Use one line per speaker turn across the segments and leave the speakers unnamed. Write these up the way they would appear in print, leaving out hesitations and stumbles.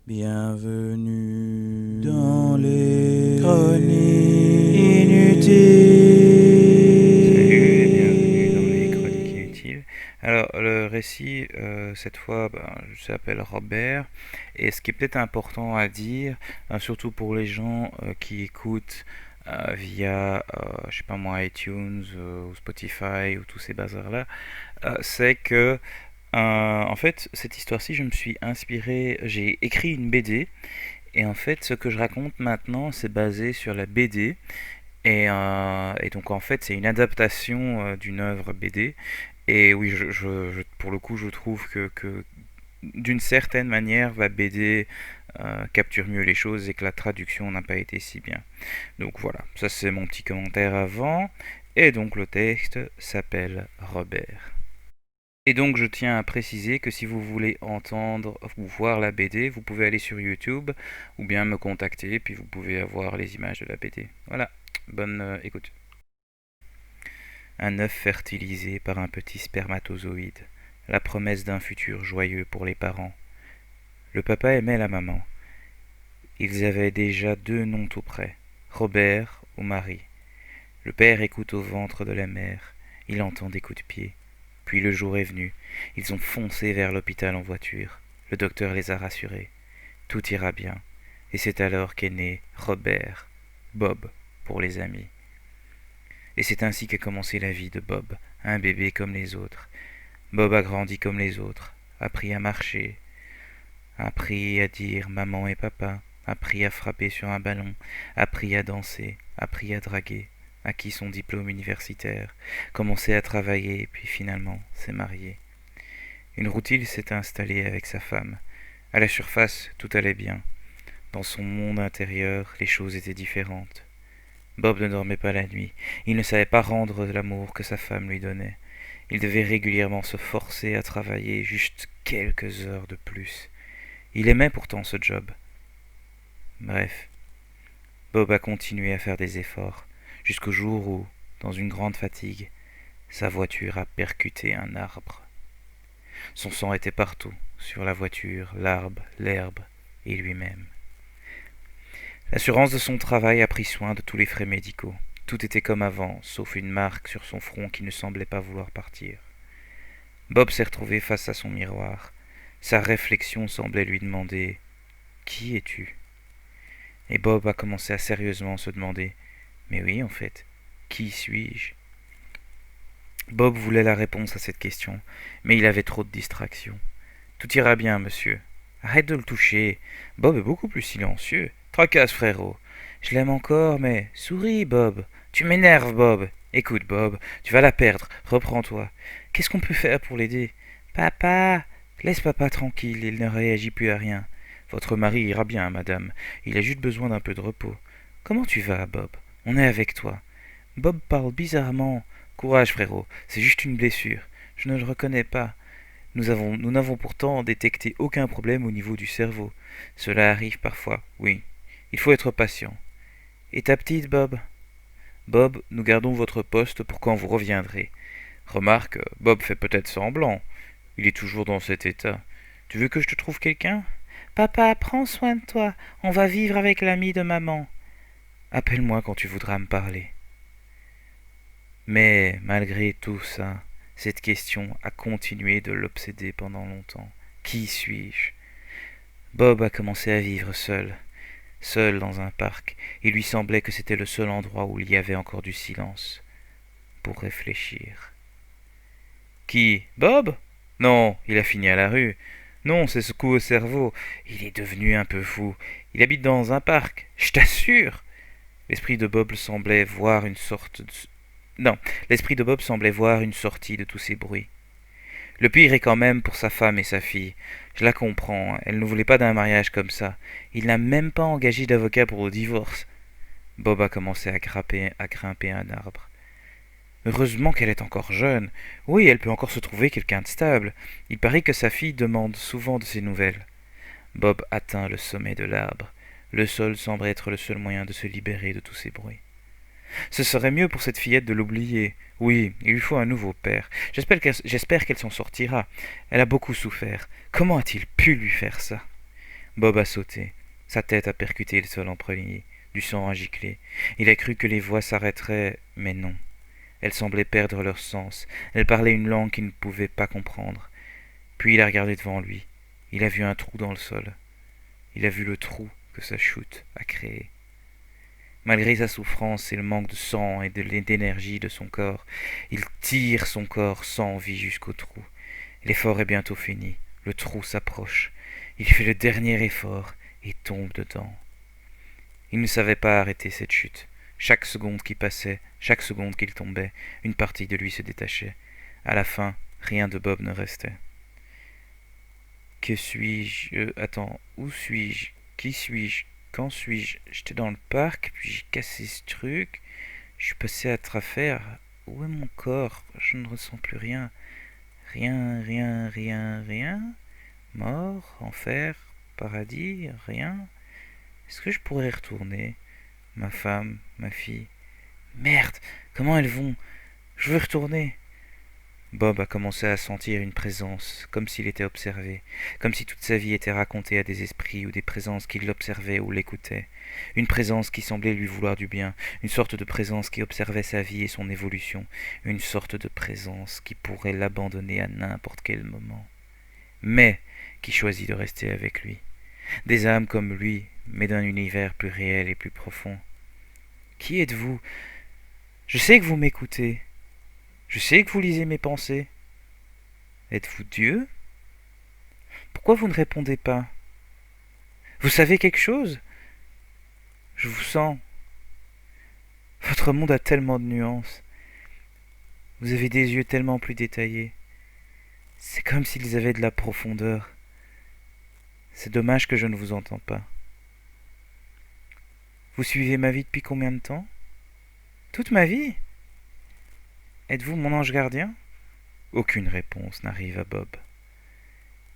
Bienvenue dans les chroniques inutiles.
Salut et bienvenue dans les Chroniques Inutiles. Alors, le récit, cette fois, s'appelle Robert. Et ce qui est peut-être important à dire, surtout pour les gens qui écoutent via, je sais pas moi, iTunes ou Spotify ou tous ces bazars-là, c'est que, en fait, cette histoire-ci, je me suis inspiré, j'ai écrit une BD. Et en fait, ce que je raconte maintenant, c'est basé sur la BD. Et donc en fait, c'est une adaptation d'une œuvre BD. Et oui, pour le coup, je trouve que d'une certaine manière, la BD capture mieux les choses et que la traduction n'a pas été si bien. Donc voilà, ça c'est mon petit commentaire avant. Et donc le texte s'appelle Robert. Et donc je tiens à préciser que si vous voulez entendre ou voir la BD, vous pouvez aller sur YouTube ou bien me contacter, puis vous pouvez avoir les images de la BD. Voilà, bonne écoute. Un œuf fertilisé par un petit spermatozoïde, la promesse d'un futur joyeux pour les parents. Le papa aimait la maman. Ils avaient déjà deux noms tout près, Robert ou Marie. Le père écoute au ventre de la mère, il entend des coups de pied. Puis le jour est venu, ils ont foncé vers l'hôpital en voiture. Le docteur les a rassurés. Tout ira bien. Et c'est alors qu'est né Robert, Bob pour les amis. Et c'est ainsi qu'a commencé la vie de Bob, un bébé comme les autres. Bob a grandi comme les autres, appris à marcher, appris à dire maman et papa, appris à frapper sur un ballon, appris à danser, appris à draguer, acquis son diplôme universitaire, commencé à travailler, puis finalement s'est marié. Une routine s'est installée avec sa femme. À la surface, tout allait bien. Dans son monde intérieur, les choses étaient différentes. Bob ne dormait pas la nuit. Il ne savait pas rendre l'amour que sa femme lui donnait. Il devait régulièrement se forcer à travailler juste quelques heures de plus. Il aimait pourtant ce job. Bref, Bob a continué à faire des efforts, jusqu'au jour où, dans une grande fatigue, sa voiture a percuté un arbre. Son sang était partout, sur la voiture, l'arbre, l'herbe et lui-même. L'assurance de son travail a pris soin de tous les frais médicaux. Tout était comme avant, sauf une marque sur son front qui ne semblait pas vouloir partir. Bob s'est retrouvé face à son miroir. Sa réflexion semblait lui demander Qui es-tu? Et Bob a commencé à sérieusement se demander Mais oui, en fait, qui suis-je? Bob voulait la réponse à cette question, mais il avait trop de distractions. Tout ira bien, monsieur. Arrête de le toucher. Bob est beaucoup plus silencieux. Tracasse, frérot. Je l'aime encore, mais souris, Bob. Tu m'énerves, Bob. Écoute, Bob, tu vas la perdre. Reprends-toi. Qu'est-ce qu'on peut faire pour l'aider? Papa, laisse papa tranquille, il ne réagit plus à rien. Votre mari ira bien, madame. Il a juste besoin d'un peu de repos. Comment tu vas, Bob? On est avec toi. Bob parle bizarrement. Courage, frérot. C'est juste une blessure. Je ne le reconnais pas. Nous n'avons pourtant détecté aucun problème au niveau du cerveau. Cela arrive parfois, oui. Il faut être patient. Et ta petite, Bob? Bob, nous gardons votre poste pour quand vous reviendrez. Remarque, Bob fait peut-être semblant. Il est toujours dans cet état. Tu veux que je te trouve quelqu'un? Papa, prends soin de toi. On va vivre avec l'ami de maman. Appelle-moi quand tu voudras me parler. Mais malgré tout ça, cette question a continué de l'obséder pendant longtemps. Qui suis-je? Bob a commencé à vivre seul, seul dans un parc. Il lui semblait que c'était le seul endroit où il y avait encore du silence, pour réfléchir. Qui? Bob? Non, il a fini à la rue. Non, c'est ce coup au cerveau. Il est devenu un peu fou. Il habite dans un parc, je t'assure. L'esprit de Bob semblait voir une sorte de... Non, l'esprit de Bob semblait voir une sortie de tous ces bruits. Le pire est quand même pour sa femme et sa fille. Je la comprends, elle ne voulait pas d'un mariage comme ça. Il n'a même pas engagé d'avocat pour le divorce. Bob a commencé à grimper un arbre. Heureusement qu'elle est encore jeune. Oui, elle peut encore se trouver quelqu'un de stable. Il paraît que sa fille demande souvent de ses nouvelles. Bob atteint le sommet de l'arbre. Le sol semble être le seul moyen de se libérer de tous ces bruits. Ce serait mieux pour cette fillette de l'oublier. Oui, il lui faut un nouveau père. J'espère qu'elle s'en sortira. Elle a beaucoup souffert. Comment a-t-il pu lui faire ça? Bob a sauté. Sa tête a percuté le sol en premier. Du sang a giclé. Il a cru que les voix s'arrêteraient, mais non. Elles semblaient perdre leur sens. Elles parlaient une langue qu'il ne pouvait pas comprendre. Puis il a regardé devant lui. Il a vu un trou dans le sol. Il a vu le trou que sa chute a créé. Malgré sa souffrance et le manque de sang et d'énergie de son corps, il tire son corps sans vie jusqu'au trou. L'effort est bientôt fini. Le trou s'approche. Il fait le dernier effort et tombe dedans. Il ne savait pas arrêter cette chute. Chaque seconde qui passait, chaque seconde qu'il tombait, une partie de lui se détachait. À la fin, rien de Bob ne restait. Que suis-je? Attends, où suis-je? Qui suis-je? Quand suis-je? J'étais dans le parc, puis j'ai cassé ce truc. Je suis passé à travers. Où est mon corps? Je ne ressens plus rien. Rien, rien, rien, rien. Mort, enfer, paradis, rien. Est-ce que je pourrais y retourner? Ma femme, ma fille. Merde, comment elles vont? Je veux retourner. Bob a commencé à sentir une présence, comme s'il était observé, comme si toute sa vie était racontée à des esprits ou des présences qui l'observaient ou l'écoutaient. Une présence qui semblait lui vouloir du bien, une sorte de présence qui observait sa vie et son évolution, une sorte de présence qui pourrait l'abandonner à n'importe quel moment, mais qui choisit de rester avec lui. Des âmes comme lui, mais d'un univers plus réel et plus profond. Qui êtes-vous? Je sais que vous m'écoutez. Je sais que vous lisez mes pensées. Êtes-vous Dieu? Pourquoi vous ne répondez pas? Vous savez quelque chose? Je vous sens. Votre monde a tellement de nuances. Vous avez des yeux tellement plus détaillés. C'est comme s'ils avaient de la profondeur. C'est dommage que je ne vous entends pas. Vous suivez ma vie depuis combien de temps? Toute ma vie? Êtes-vous mon ange gardien? Aucune réponse n'arrive à Bob.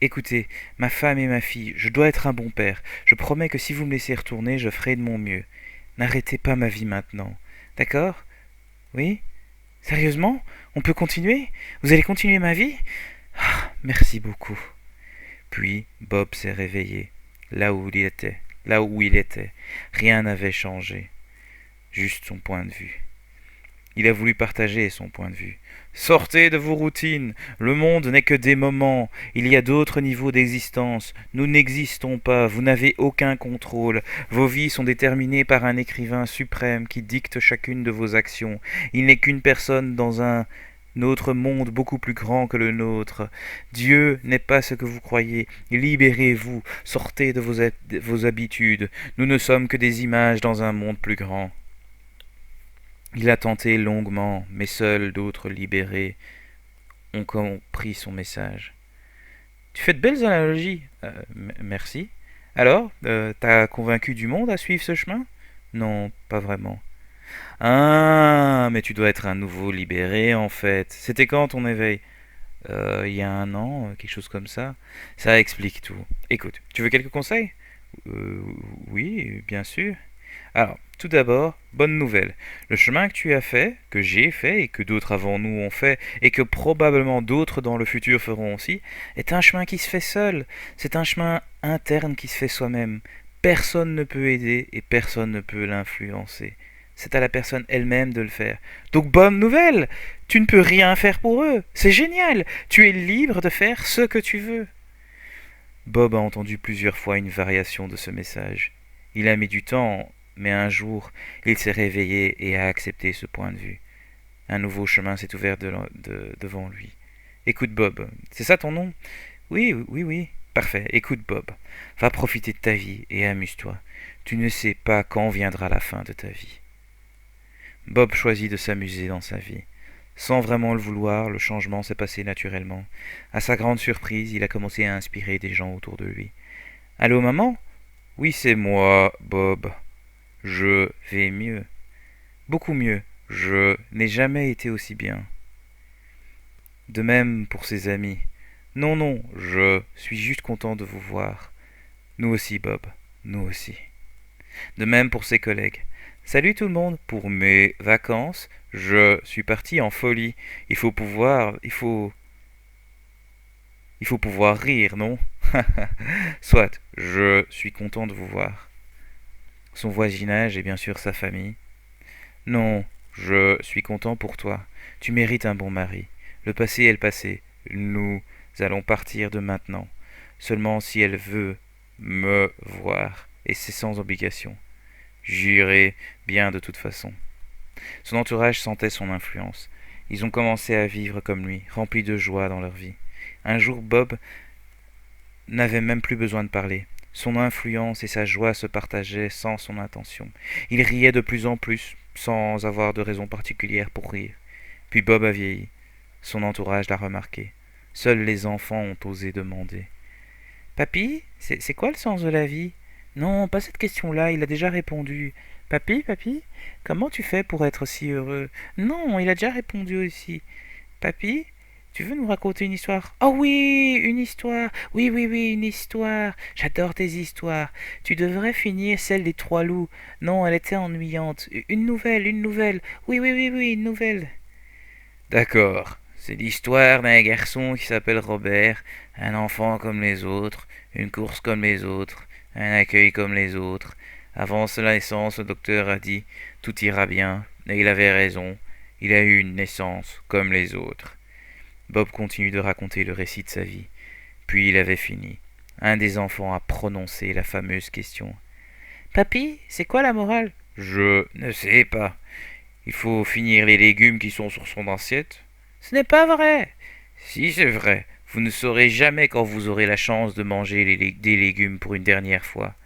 Écoutez, ma femme et ma fille, je dois être un bon père. Je promets que si vous me laissez retourner, je ferai de mon mieux. N'arrêtez pas ma vie maintenant. D'accord? Oui? Sérieusement? On peut continuer? Vous allez continuer ma vie? Ah, merci beaucoup. Puis Bob s'est réveillé, là où il était. Rien n'avait changé, juste son point de vue. Il a voulu partager son point de vue. Sortez de vos routines. Le monde n'est que des moments. Il y a d'autres niveaux d'existence. Nous n'existons pas. Vous n'avez aucun contrôle. Vos vies sont déterminées par un écrivain suprême qui dicte chacune de vos actions. Il n'est qu'une personne dans un autre monde beaucoup plus grand que le nôtre. Dieu n'est pas ce que vous croyez. Libérez-vous. Sortez de vos habitudes. Nous ne sommes que des images dans un monde plus grand. Il a tenté longuement, mais seuls d'autres libérés ont compris son message. Tu fais de belles analogies. Merci. Alors, t'as convaincu du monde à suivre ce chemin? Non, pas vraiment. Ah, mais tu dois être un nouveau libéré en fait. C'était quand ton éveil? Il y a un an, quelque chose comme ça. Ça explique tout. Écoute, tu veux quelques conseils? Oui, bien sûr. Alors, tout d'abord, bonne nouvelle. Le chemin que tu as fait, que j'ai fait et que d'autres avant nous ont fait et que probablement d'autres dans le futur feront aussi, est un chemin qui se fait seul. C'est un chemin interne qui se fait soi-même. Personne ne peut aider et personne ne peut l'influencer. C'est à la personne elle-même de le faire. Donc bonne nouvelle! Tu ne peux rien faire pour eux. C'est génial! Tu es libre de faire ce que tu veux. Bob a entendu plusieurs fois une variation de ce message. Il a mis du temps, mais un jour, il s'est réveillé et a accepté ce point de vue. Un nouveau chemin s'est ouvert devant lui. Écoute Bob, c'est ça ton nom? Oui, oui, oui. Parfait, écoute Bob. Va profiter de ta vie et amuse-toi. Tu ne sais pas quand viendra la fin de ta vie. Bob choisit de s'amuser dans sa vie. Sans vraiment le vouloir, le changement s'est passé naturellement. À sa grande surprise, il a commencé à inspirer des gens autour de lui. Allô, maman? Oui, c'est moi, Bob. Je vais mieux. Beaucoup mieux. Je n'ai jamais été aussi bien. De même pour ses amis. Non, non, je suis juste content de vous voir. Nous aussi, Bob. Nous aussi. De même pour ses collègues. Salut tout le monde. Pour mes vacances, je suis parti en folie. Il faut pouvoir rire, non? Soit, je suis content de vous voir. Son voisinage et bien sûr sa famille. Non, je suis content pour toi. Tu mérites un bon mari. Le passé est le passé. Nous allons partir de maintenant. Seulement si elle veut me voir, et c'est sans obligation. J'irai bien de toute façon. Son entourage sentait son influence. Ils ont commencé à vivre comme lui, remplis de joie dans leur vie. Un jour, Bob n'avait même plus besoin de parler. Son influence et sa joie se partageaient sans son intention. Il riait de plus en plus, sans avoir de raison particulière pour rire. Puis Bob a vieilli. Son entourage l'a remarqué. Seuls les enfants ont osé demander. Papy, c'est quoi le sens de la vie? Non, pas cette question-là, il a déjà répondu. Papy, comment tu fais pour être si heureux? Non, il a déjà répondu aussi. Papy, tu veux nous raconter une histoire? Oh oui, une histoire. Oui, une histoire. J'adore tes histoires. Tu devrais finir celle des trois loups. Non, elle était ennuyante. Une nouvelle. Oui, une nouvelle. D'accord. C'est l'histoire d'un garçon qui s'appelle Robert, un enfant comme les autres, une course comme les autres, un accueil comme les autres. Avant sa naissance, le docteur a dit tout ira bien, et il avait raison. Il a eu une naissance comme les autres. Bob continue de raconter le récit de sa vie. Puis il avait fini. Un des enfants a prononcé la fameuse question. Papy, c'est quoi la morale? Je ne sais pas. Il faut finir les légumes qui sont sur son assiette. Ce n'est pas vrai. Si, c'est vrai. Vous ne saurez jamais quand vous aurez la chance de manger des légumes pour une dernière fois.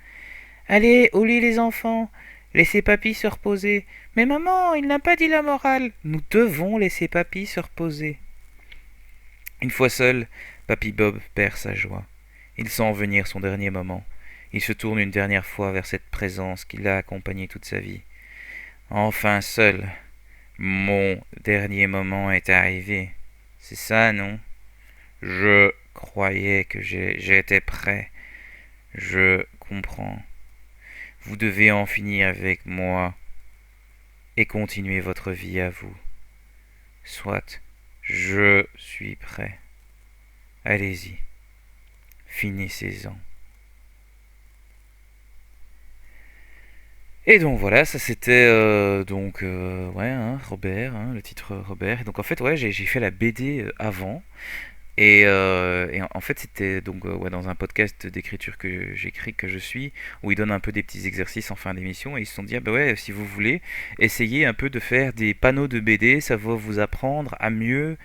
Allez, au lit les enfants. Laissez papy se reposer. Mais maman, il n'a pas dit la morale. Nous devons laisser papy se reposer. Une fois seul, papy Bob perd sa joie. Il sent venir son dernier moment. Il se tourne une dernière fois vers cette présence qui l'a accompagné toute sa vie. Enfin seul. Mon dernier moment est arrivé. C'est ça, non? Je croyais que j'étais prêt. Je comprends. Vous devez en finir avec moi et continuer votre vie à vous. Soit, je suis prêt. Allez-y, finissez-en. Et donc voilà, ça c'était ouais, hein, Robert, hein, le titre Robert. Et donc en fait ouais, j'ai fait la BD avant. En fait, c'était donc ouais, dans un podcast d'écriture que j'écris, que je suis, où ils donnent un peu des petits exercices en fin d'émission, et ils se sont dit, ah bah ouais, si vous voulez, essayez un peu de faire des panneaux de BD, ça va vous apprendre à mieux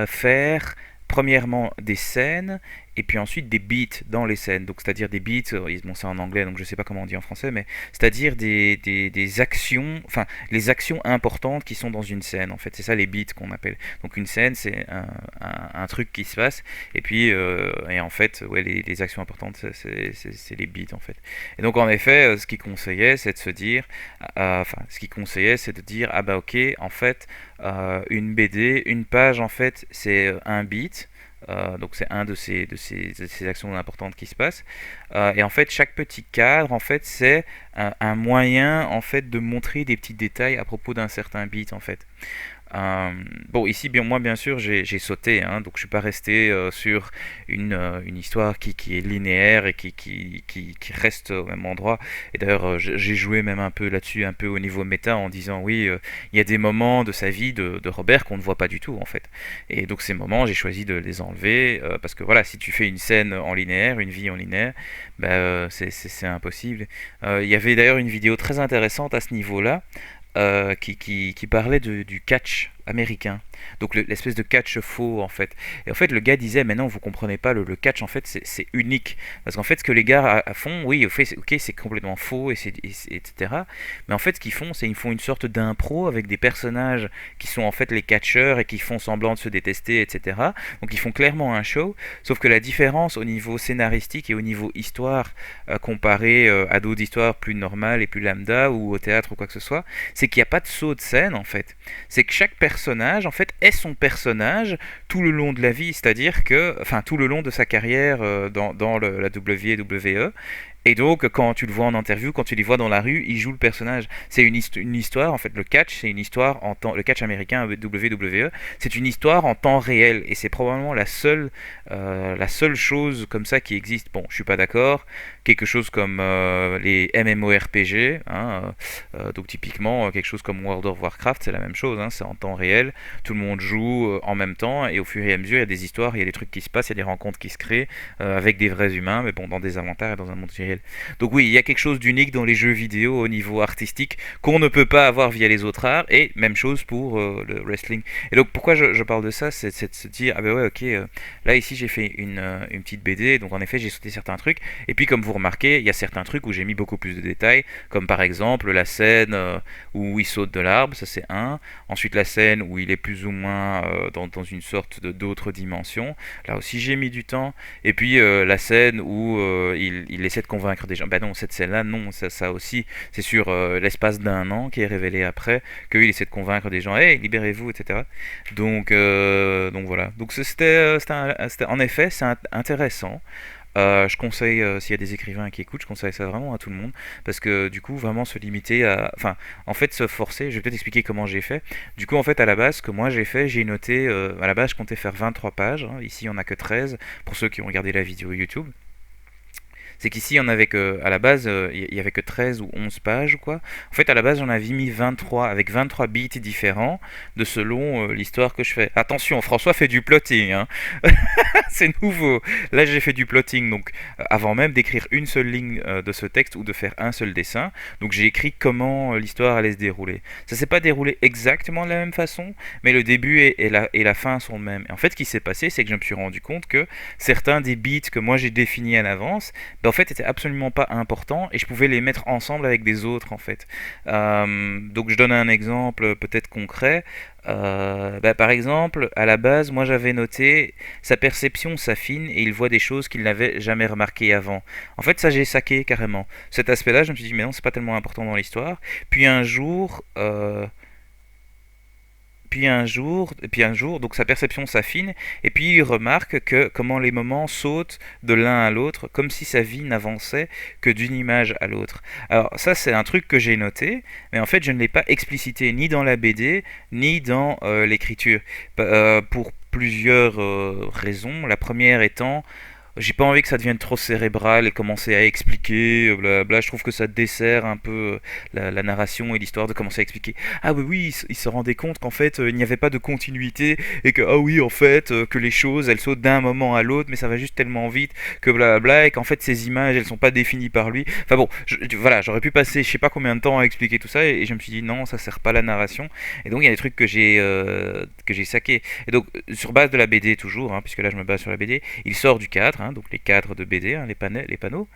faire, premièrement, des scènes, et puis ensuite des beats dans les scènes. Donc c'est-à-dire des beats, bon c'est en anglais, donc je sais pas comment on dit en français, mais c'est-à-dire des actions, enfin les actions importantes qui sont dans une scène, en fait. C'est ça les beats qu'on appelle. Donc une scène, c'est un truc qui se passe, et puis et en fait, ouais, les actions importantes, c'est les beats en fait. Et donc en effet, ce qu'il conseillait, c'est de se dire, ce qu'il conseillait, c'est de dire, ah bah ok, en fait, une BD, une page, en fait, c'est un beat. Donc c'est un de ces actions importantes qui se passent. Et en fait, chaque petit cadre, en fait, c'est un moyen, en fait, de montrer des petits détails à propos d'un certain beat, en fait. Euh, bon, ici, moi, bien sûr, j'ai sauté, hein, donc je suis pas resté sur une histoire qui est linéaire et qui reste au même endroit. Et d'ailleurs, j'ai joué même un peu là-dessus, un peu au niveau méta, en disant, oui, il y a des moments de sa vie de Robert qu'on ne voit pas du tout, en fait. Et donc, ces moments, j'ai choisi de les enlever, parce que voilà, si tu fais une scène en linéaire, une vie en linéaire, bah, c'est impossible. Il y avait d'ailleurs une vidéo très intéressante à ce niveau-là, qui parlait du catch américain. Donc l'espèce de catch faux en fait. Et en fait le gars disait mais non vous comprenez pas le catch en fait c'est unique. Parce qu'en fait ce que les gars font, oui ok c'est complètement faux etc. Mais en fait ce qu'ils font c'est ils font une sorte d'impro avec des personnages qui sont en fait les catcheurs et qui font semblant de se détester etc. Donc ils font clairement un show. Sauf que la différence au niveau scénaristique et au niveau histoire comparé à d'autres histoires plus normales et plus lambda ou au théâtre ou quoi que ce soit, c'est qu'il n'y a pas de saut de scène en fait. C'est que chaque personnage en fait est son personnage tout le long de la vie, c'est-à-dire que, enfin tout le long de sa carrière dans la WWE, Et donc, quand tu le vois en interview, quand tu les vois dans la rue, il joue le personnage. C'est une histoire, en fait, le catch, c'est une histoire en temps, le catch américain WWE, c'est une histoire en temps réel. Et c'est probablement la seule chose comme ça qui existe. Bon, je suis pas d'accord. Quelque chose comme les MMORPG, hein, donc typiquement quelque chose comme World of Warcraft, c'est la même chose, hein, c'est en temps réel. Tout le monde joue en même temps, et au fur et à mesure, il y a des histoires, il y a des trucs qui se passent, il y a des rencontres qui se créent avec des vrais humains, mais bon, dans des avatars et dans un monde réel. Donc oui, il y a quelque chose d'unique dans les jeux vidéo au niveau artistique qu'on ne peut pas avoir via les autres arts, et même chose pour le wrestling. Et donc pourquoi je parle de ça, c'est de se dire, ah ben ouais, ok, là ici j'ai fait une petite BD, donc en effet j'ai sauté certains trucs, et puis comme vous remarquez, il y a certains trucs où j'ai mis beaucoup plus de détails, comme par exemple la scène où il saute de l'arbre, ça c'est un. Ensuite la scène où il est plus ou moins dans une sorte d'autre dimension, là aussi j'ai mis du temps. Et puis la scène où il essaie de convaincre des gens. Bah non, cette scène-là, non, ça aussi, c'est sur l'espace d'un an qui est révélé après qu'il essaie de convaincre des gens, hey, libérez-vous, etc. Donc voilà. Donc en effet, c'est intéressant. Je conseille, s'il y a des écrivains qui écoutent, je conseille ça vraiment à tout le monde, parce que du coup, vraiment se limiter à... Enfin, en fait, se forcer, je vais peut-être expliquer comment j'ai fait. Du coup, en fait, à la base, ce que moi j'ai fait, j'ai noté, à la base, je comptais faire 23 pages, hein. Ici, on a que 13, pour ceux qui ont regardé la vidéo YouTube. C'est qu'ici, on avait que, à la base, il y avait que 13 ou 11 pages, quoi. En fait, à la base, j'en avais mis 23, avec 23 bits différents, de selon l'histoire que je fais. Attention, François fait du plotting, hein. C'est nouveau. Là, j'ai fait du plotting, donc avant même d'écrire une seule ligne de ce texte ou de faire un seul dessin. Donc, j'ai écrit comment l'histoire allait se dérouler. Ça s'est pas déroulé exactement de la même façon, mais le début et la fin sont le même. Et en fait, ce qui s'est passé, c'est que je me suis rendu compte que certains des bits que moi j'ai définis à l'avance, ben, en fait, étaient absolument pas importants et je pouvais les mettre ensemble avec des autres, en fait. Donc, je donne un exemple peut-être concret. Bah, par exemple, à la base, moi j'avais noté sa perception s'affine et il voit des choses qu'il n'avait jamais remarquées avant. En fait, ça j'ai saqué carrément. Cet aspect-là, je me suis dit, mais non, c'est pas tellement important dans l'histoire. Puis un jour, donc sa perception s'affine, et puis il remarque que comment les moments sautent de l'un à l'autre, comme si sa vie n'avançait que d'une image à l'autre. Alors ça, c'est un truc que j'ai noté, mais en fait, je ne l'ai pas explicité ni dans la BD, ni dans l'écriture, pour plusieurs raisons. La première étant, j'ai pas envie que ça devienne trop cérébral et commencer à expliquer, blablabla. Je trouve que ça dessert un peu la narration et l'histoire de commencer à expliquer. Ah oui, oui, il se rendait compte qu'en fait, il n'y avait pas de continuité et que, ah oui, en fait, que les choses, elles sautent d'un moment à l'autre, mais ça va juste tellement vite que blablabla, et qu'en fait, ces images, elles sont pas définies par lui. Enfin bon, voilà, j'aurais pu passer je sais pas combien de temps à expliquer tout ça et je me suis dit non, ça sert pas à la narration. Et donc, il y a des trucs que j'ai saqués. Et donc, sur base de la BD toujours, hein, puisque là, je me base sur la BD, il sort du cadre, hein, donc les cadres de BD, hein, les panneaux,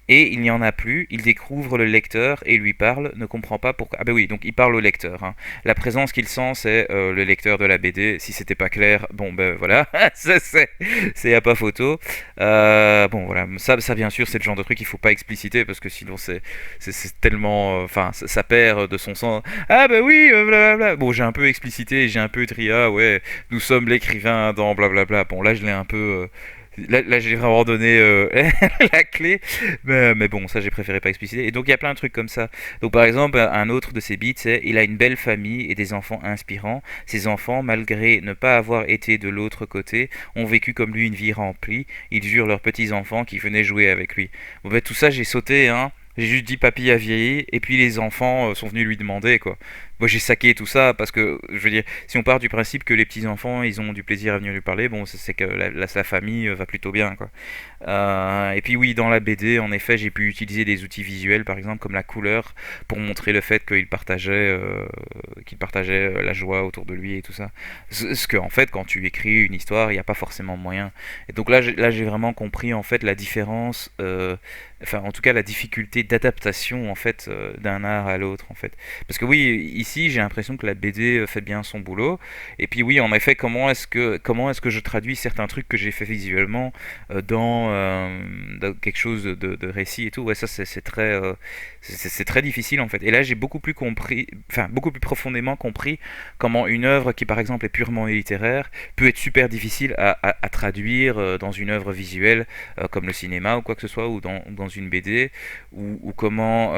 et il n'y en a plus, il découvre le lecteur et lui parle, ne comprend pas pourquoi... Ah ben oui, donc il parle au lecteur, hein. La présence qu'il sent, c'est le lecteur de la BD, si c'était pas clair, bon ben voilà, c'est à pas photo. Bon voilà, ça bien sûr, c'est le genre de truc qu'il faut pas expliciter, parce que sinon c'est tellement... Enfin, ça perd de son sens. Ah ben oui, blablabla. Bon, j'ai un peu explicité, j'ai un peu trié, ah ouais, nous sommes l'écrivain dans blablabla. Bon, là je l'ai un peu... Là j'ai vraiment donné la clé, mais bon, ça j'ai préféré pas expliciter. Et donc il y a plein de trucs comme ça. Donc par exemple, un autre de ses beats, c'est il a une belle famille et des enfants inspirants. Ses enfants, malgré ne pas avoir été de l'autre côté, ont vécu comme lui une vie remplie. Ils jurent leurs petits-enfants qui venaient jouer avec lui. Bon ben tout ça j'ai sauté, hein. J'ai juste dit papy a vieilli, et puis les enfants sont venus lui demander, quoi. Moi j'ai saqué tout ça parce que, je veux dire, si on part du principe que les petits-enfants ils ont du plaisir à venir lui parler, bon, c'est que la famille va plutôt bien, quoi. Et puis oui, dans la BD, en effet, j'ai pu utiliser des outils visuels, par exemple, comme la couleur, pour montrer le fait qu'il partageait la joie autour de lui et tout ça. Ce que, en fait, quand tu écris une histoire, il n'y a pas forcément moyen. Et donc là, j'ai vraiment compris, en fait, la différence, enfin, en tout cas, la difficulté d'adaptation, en fait, d'un art à l'autre, en fait. Parce que oui, ici, j'ai l'impression que la BD fait bien son boulot. Et puis oui, en effet, comment est-ce que je traduis certains trucs que j'ai fait visuellement dans quelque chose de récit et tout. Ouais, ça c'est très c'est très difficile en fait. Et là, j'ai beaucoup plus compris, enfin beaucoup plus profondément compris comment une œuvre qui par exemple est purement littéraire peut être super difficile à traduire dans une œuvre visuelle comme le cinéma ou quoi que ce soit, ou dans une BD, ou comment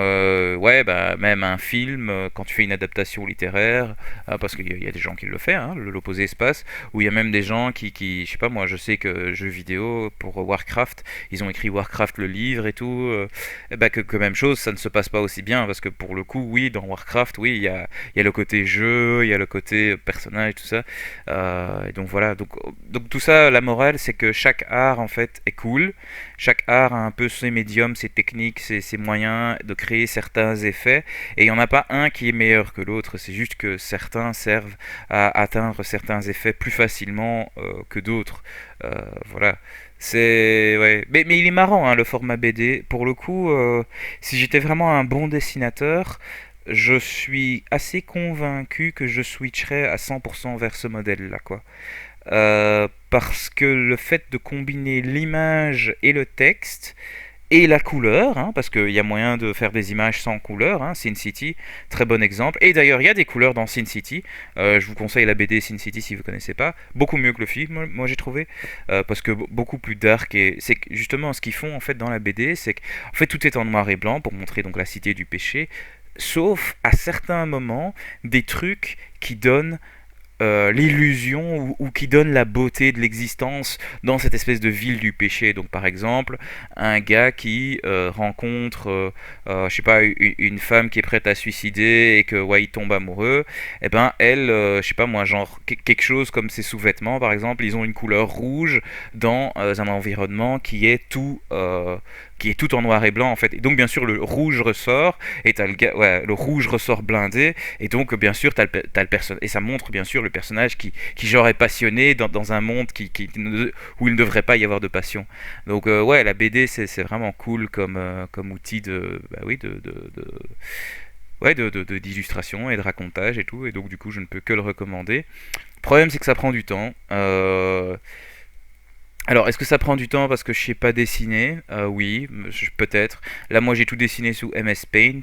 ouais, bah même un film, quand tu fais une adaptation littéraire, parce qu'il y a des gens qui le font, hein, l'opposé se passe, ou il y a même des gens qui je sais pas, moi je sais que jeux vidéo pour Warcraft, ils ont écrit Warcraft le livre et tout, bah que même chose, ça ne se passe pas aussi bien, parce que pour le coup, oui, dans Warcraft, oui, il y a le côté jeu, il y a le côté personnage, tout ça, et donc voilà, donc tout ça, la morale, c'est que chaque art en fait est cool, chaque art a un peu ses médiums, ses techniques, ses moyens de créer certains effets, et il n'y en a pas un qui est meilleur que l'autre, c'est juste que certains servent à atteindre certains effets plus facilement que d'autres. Voilà. C'est ouais, mais il est marrant hein, le format BD. Pour le coup, si j'étais vraiment un bon dessinateur, je suis assez convaincu que je switcherais à 100% vers ce modèle-là, quoi. Parce que le fait de combiner l'image et le texte et la couleur, hein, parce qu'il y a moyen de faire des images sans couleur, hein, Sin City, très bon exemple. Et d'ailleurs, il y a des couleurs dans Sin City. Je vous conseille la BD Sin City si vous ne connaissez pas. Beaucoup mieux que le film, moi j'ai trouvé, parce que beaucoup plus dark. Et c'est justement ce qu'ils font en fait dans la BD, c'est qu'en fait tout est en noir et blanc pour montrer donc la cité du péché, sauf à certains moments des trucs qui donnent l'illusion ou qui donne la beauté de l'existence dans cette espèce de ville du péché. Donc par exemple, un gars qui rencontre, je sais pas, une femme qui est prête à suicider et que ouais, il tombe amoureux, et ben elle, je sais pas moi, genre quelque chose comme ses sous-vêtements par exemple, ils ont une couleur rouge dans un environnement qui est tout en noir et blanc en fait. Et donc bien sûr le rouge ressort et ouais, le rouge ressort blindé et donc bien sûr t'as le personnage et ça montre bien sûr le personnage qui genre est passionné dans un monde où il ne devrait pas y avoir de passion. Donc ouais, la BD c'est vraiment cool comme outil de bah oui ouais d'illustration et de racontage et tout, et donc du coup je ne peux que le recommander. Le problème c'est que ça prend du temps. Alors, est-ce que ça prend du temps parce que je sais pas dessiner? Oui, peut-être. Là, moi, j'ai tout dessiné sous MS Paint.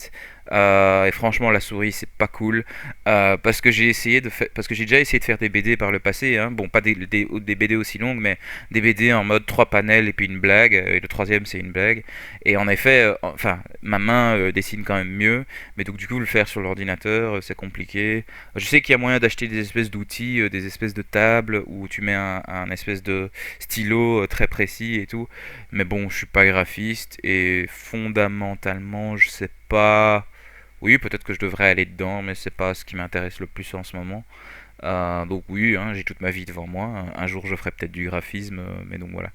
Et franchement, la souris, c'est pas cool. Parce que parce que j'ai déjà essayé de faire des BD par le passé. Hein. Bon, pas des BD aussi longues, mais des BD en mode 3 panels et puis une blague. Et le troisième, c'est une blague. Et en effet, enfin, ma main dessine quand même mieux. Mais donc, du coup, le faire sur l'ordinateur, c'est compliqué. Je sais qu'il y a moyen d'acheter des espèces d'outils, des espèces de tables où tu mets un espèce de stylo très précis et tout, mais bon, je suis pas graphiste et fondamentalement je sais pas. Oui, peut-être que je devrais aller dedans, mais c'est pas ce qui m'intéresse le plus en ce moment. Donc oui, hein, j'ai toute ma vie devant moi. Un jour je ferai peut-être du graphisme, mais donc voilà.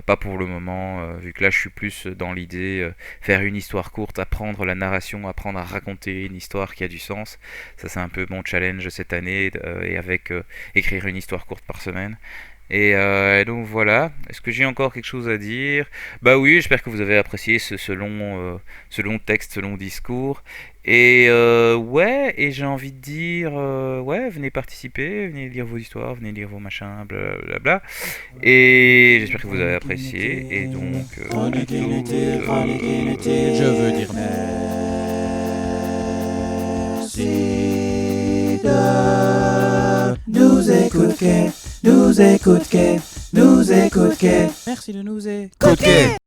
Pas pour le moment, vu que là je suis plus dans l'idée faire une histoire courte, apprendre la narration, apprendre à raconter une histoire qui a du sens. Ça c'est un peu mon challenge cette année, et avec écrire une histoire courte par semaine. Et donc voilà, est-ce que j'ai encore quelque chose à dire? Bah oui, j'espère que vous avez apprécié ce long texte, ce long discours. Et ouais, et j'ai envie de dire, ouais, venez participer, venez lire vos histoires, venez lire vos machins, blablabla. Et j'espère que vous avez apprécié. Et donc,
Chronique inutile,
toutes,
chronique inutile. Je veux dire merci de nous écouter, nous écouter, nous écouter. Merci de nous écouter.